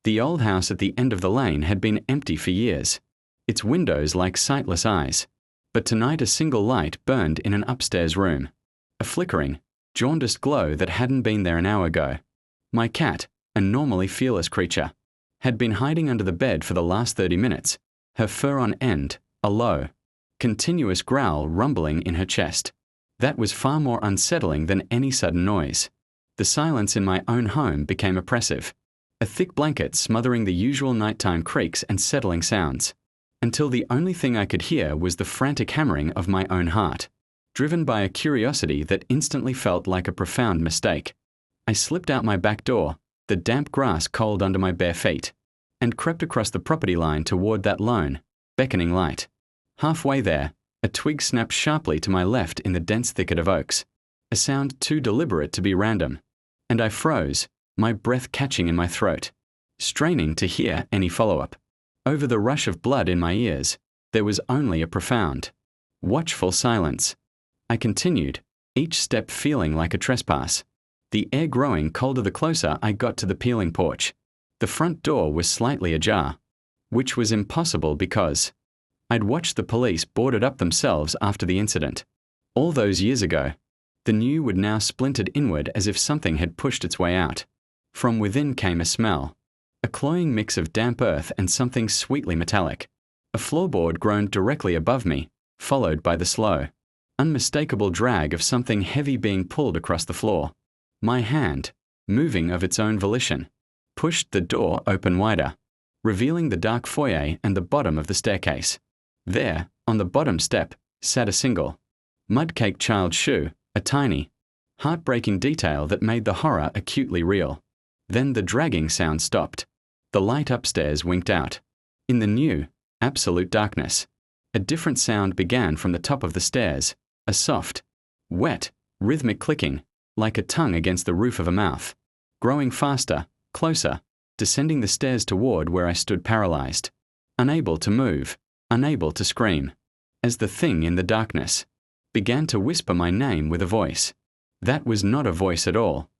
The old house at the end of the lane had been empty for years, its windows like sightless eyes. But tonight a single light burned in an upstairs room, a flickering, jaundiced glow that hadn't been there an hour ago. My cat, a normally fearless creature, had been hiding under the bed for the last 30 minutes, her fur on end, a low, continuous growl rumbling in her chest. That was far more unsettling than any sudden noise. The silence in my own home became oppressive, a thick blanket smothering the usual nighttime creaks and settling sounds, until the only thing I could hear was the frantic hammering of my own heart, driven by a curiosity that instantly felt like a profound mistake. I slipped out my back door, the damp grass cold under my bare feet, and crept across the property line toward that lone, beckoning light. Halfway there, a twig snapped sharply to my left in the dense thicket of oaks, a sound too deliberate to be random, and I froze, my breath catching in my throat, straining to hear any follow-up. Over the rush of blood in my ears, there was only a profound, watchful silence. I continued, each step feeling like a trespass, the air growing colder the closer I got to the peeling porch. The front door was slightly ajar, which was impossible because I'd watched the police board it up themselves after the incident. All those years ago, the new would now splintered inward as if something had pushed its way out. From within came a smell, a cloying mix of damp earth and something sweetly metallic. A floorboard groaned directly above me, followed by the slow, unmistakable drag of something heavy being pulled across the floor. My hand, moving of its own volition, pushed the door open wider, revealing the dark foyer and the bottom of the staircase. There, on the bottom step, sat a single, mud-caked child's shoe, a tiny, heartbreaking detail that made the horror acutely real. Then the dragging sound stopped. The light upstairs winked out. In the new, absolute darkness, a different sound began from the top of the stairs, a soft, wet, rhythmic clicking, like a tongue against the roof of a mouth, growing faster, closer, descending the stairs toward where I stood paralyzed, unable to move, unable to scream, as the thing in the darkness began to whisper my name with a voice. That was not a voice at all.